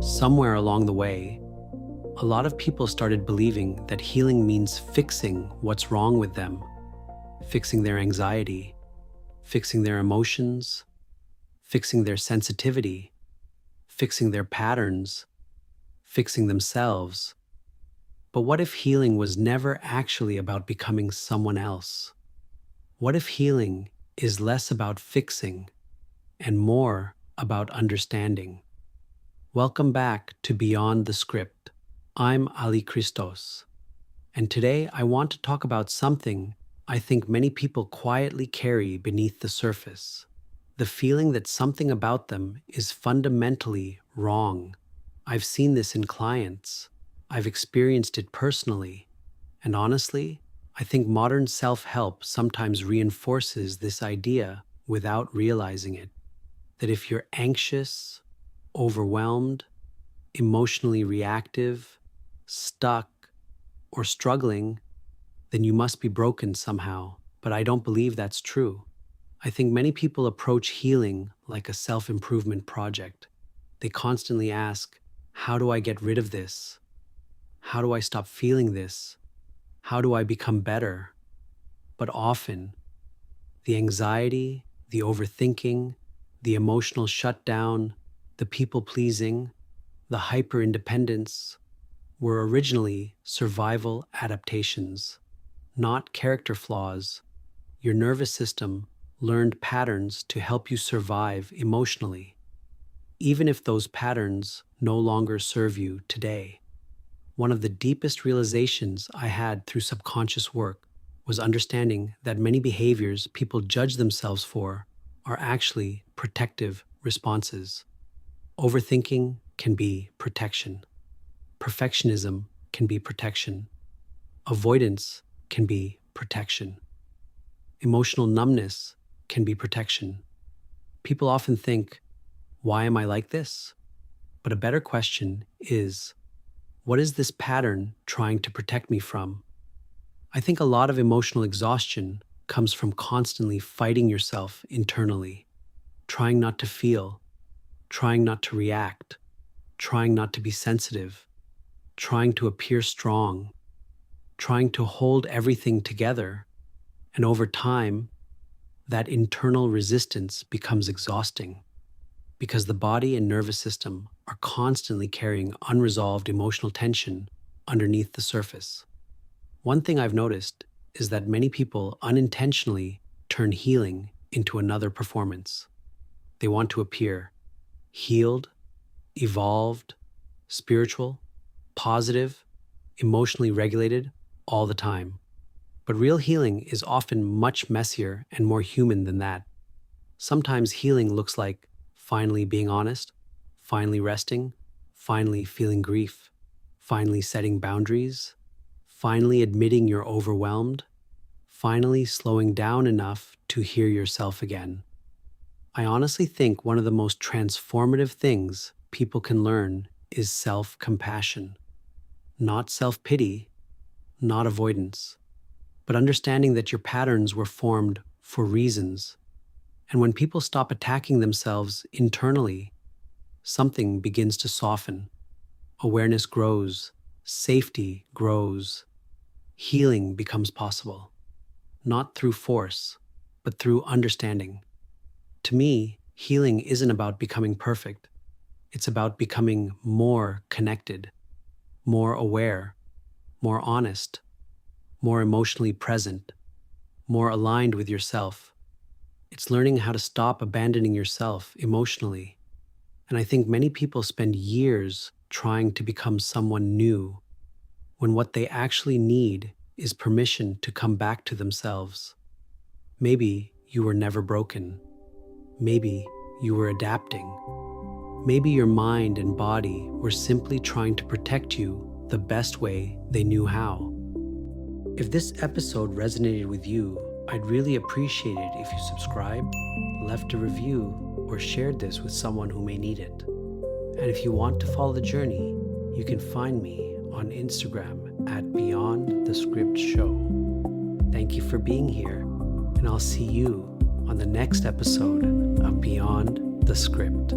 Somewhere along the way, a lot of people started believing that healing means fixing what's wrong with them, fixing their anxiety, fixing their emotions, fixing their sensitivity, fixing their patterns, fixing themselves. But what if healing was never actually about becoming someone else? What if healing is less about fixing and more about understanding? Welcome back to Beyond the Script. I'm Christos, and today I want to talk about something I think many people quietly carry beneath the surface: the feeling that something about them is fundamentally wrong. I've seen this in clients, I've experienced it personally, and honestly, I think modern self-help sometimes reinforces this idea without realizing it. That if you're anxious, overwhelmed, emotionally reactive, stuck, or struggling, then you must be broken somehow. But I don't believe that's true. I think many people approach healing like a self-improvement project. They constantly ask, how do I get rid of this? How do I stop feeling this? How do I become better? But often, the anxiety, the overthinking, the emotional shutdown, the people-pleasing, the hyper-independence were originally survival adaptations, not character flaws. Your nervous system learned patterns to help you survive emotionally, even if those patterns no longer serve you today. One of the deepest realizations I had through subconscious work was understanding that many behaviors people judge themselves for are actually protective responses. Overthinking can be protection. Perfectionism can be protection. Avoidance can be protection. Emotional numbness can be protection. People often think, why am I like this? But a better question is, what is this pattern trying to protect me from? I think a lot of emotional exhaustion comes from constantly fighting yourself internally, trying not to feel, trying not to react, trying not to be sensitive, trying to appear strong, trying to hold everything together. And over time, that internal resistance becomes exhausting because the body and nervous system are constantly carrying unresolved emotional tension underneath the surface. One thing I've noticed is that many people unintentionally turn healing into another performance. They want to appear healed, evolved, spiritual, positive, emotionally regulated all the time. But real healing is often much messier and more human than that. Sometimes healing looks like finally being honest, finally resting, finally feeling grief, finally setting boundaries, finally admitting you're overwhelmed, finally slowing down enough to hear yourself again. I honestly think one of the most transformative things people can learn is self-compassion. Not self-pity, not avoidance, but understanding that your patterns were formed for reasons. And when people stop attacking themselves internally, something begins to soften. Awareness grows, safety grows, healing becomes possible, not through force, but through understanding. To me, healing isn't about becoming perfect. It's about becoming more connected, more aware, more honest, more emotionally present, more aligned with yourself. It's learning how to stop abandoning yourself emotionally. And I think many people spend years trying to become someone new, when what they actually need is permission to come back to themselves. Maybe you were never broken. Maybe you were adapting. Maybe your mind and body were simply trying to protect you the best way they knew how. If this episode resonated with you, I'd really appreciate it if you subscribed, left a review, or shared this with someone who may need it. And if you want to follow the journey, you can find me on Instagram at Beyond the Script Show. Thank you for being here, and I'll see you on the next episode of Beyond the Script.